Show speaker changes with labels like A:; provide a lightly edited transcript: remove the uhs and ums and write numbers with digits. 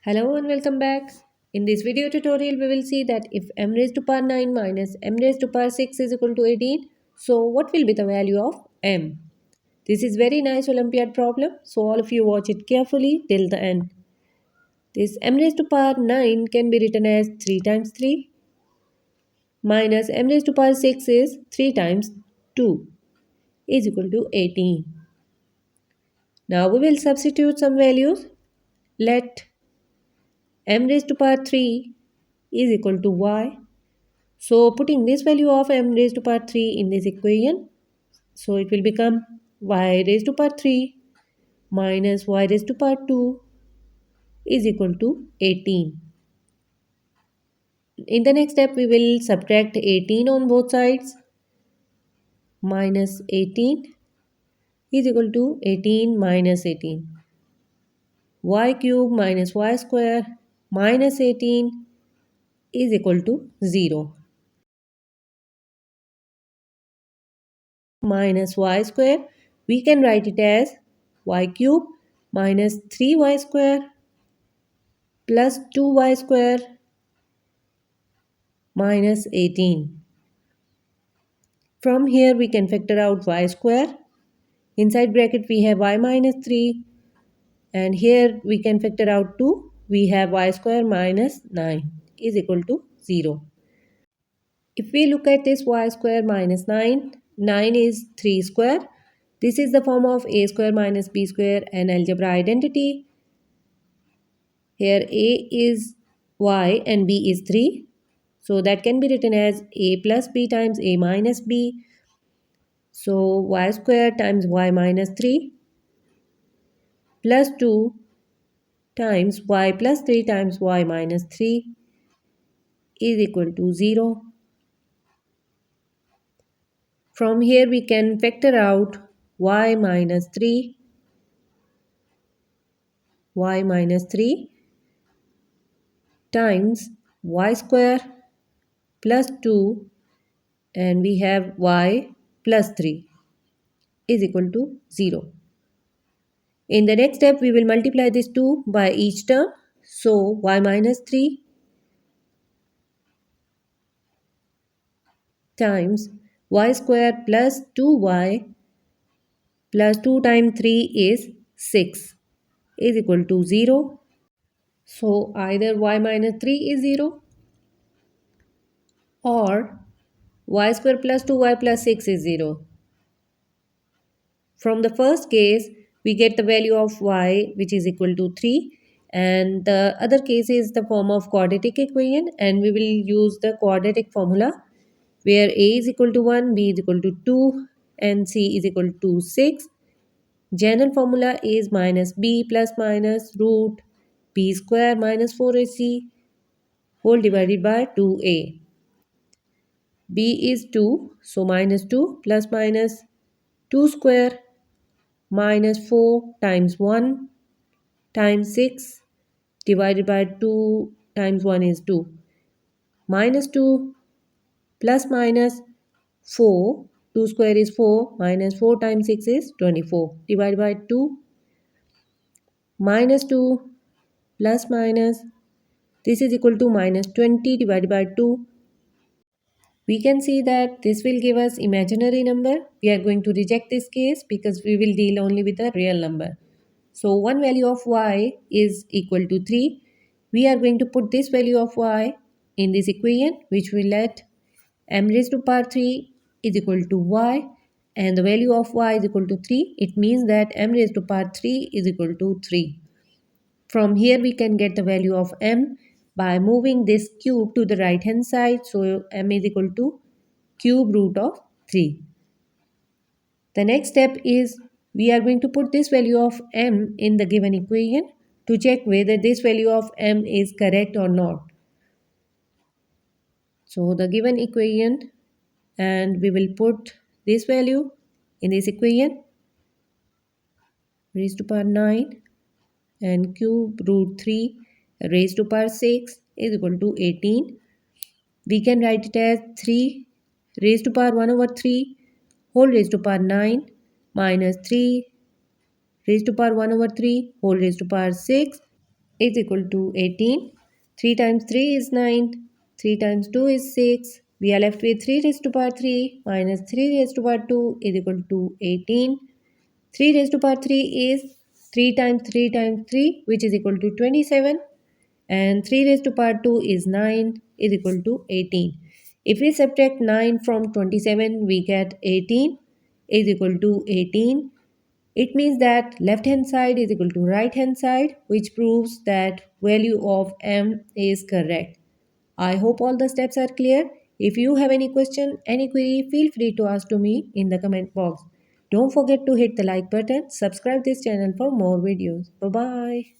A: Hello and welcome back. In this video tutorial, we will see that if m raised to power 9 minus m raised to power 6 is equal to 18, so what will be the value of m? This is very nice Olympiad problem, so all of you watch it carefully till the end. This m raised to power 9 can be written as 3 times 3 minus m raised to power 6 is 3 times 2 is equal to 18. Now we will substitute some values. Let m raised to power 3 is equal to y. So putting this value of m raised to power 3 in this equation, so it will become y raised to power 3 minus y raised to power 2 is equal to 18. In the next step, we will subtract 18 on both sides. Minus 18 is equal to 18 minus 18. Y cube minus y square minus 18 is equal to 0. Minus y square, we can write it as y cube minus 3y square plus 2y square minus 18. From here we can factor out y square. Inside bracket we have y minus 3 and here we can factor out 2. We have y square minus 9 is equal to 0. If we look at this y square minus 9, 9 is 3 square. This is the form of a square minus b square and algebra identity. Here a is y and b is 3. So that can be written as a plus b times a minus b. So y square times y minus 3 plus 2 times y plus 3 times y minus 3 is equal to 0. From here we can factor out y minus 3 times y square plus 2 and we have y plus 3 is equal to 0. In the next step, we will multiply this 2 by each term. So y minus 3 times y square plus 2y plus 2 times 3 is 6 is equal to 0. So either y minus 3 is 0 or y square plus 2y plus 6 is 0. From the first case, we get the value of y which is equal to 3 and the other case is the form of quadratic equation and we will use the quadratic formula where a is equal to 1, b is equal to 2 and c is equal to 6. General formula is minus b plus minus root b square minus 4ac whole divided by 2a. b is 2, so minus 2 plus minus 2 square minus 4 times 1 times 6 divided by 2 times 1 is 2. Minus 2 plus minus 4, 2 square is 4 minus 4 times 6 is 24 divided by 2 minus 2 plus minus this is equal to minus 20 divided by 2. We can see that this will give us imaginary number. We are going to reject this case because we will deal only with a real number. So one value of y is equal to 3. We are going to put this value of y in this equation which will let m raised to power 3 is equal to y and the value of y is equal to 3. It means that m raised to power 3 is equal to 3. From here we can get the value of m by moving this cube to the right hand side. So m is equal to cube root of 3. The next step is we are going to put this value of m in the given equation to check whether this value of m is correct or not. So the given equation and we will put this value in this equation raised to power 9 and cube root 3 raised to power 6 is equal to 18. We can write it as 3 raised to power 1 over 3 whole raised to power 9 minus 3 raised to power 1 over 3 whole raised to power 6 is equal to 18. 3 times 3 is 9. 3 times 2 is 6. We are left with 3 raised to power 3 minus 3 raised to power 2 is equal to 18. 3 raised to power 3 is 3 times 3 times 3, which is equal to 27. And 3 raised to power 2 is 9 is equal to 18. If we subtract 9 from 27, we get 18 is equal to 18. It means that left hand side is equal to right hand side, which proves that value of m is correct. I hope all the steps are clear. If you have any question, any query, feel free to ask to me in the comment box. Don't forget to hit the like button, subscribe this channel for more videos. Bye bye.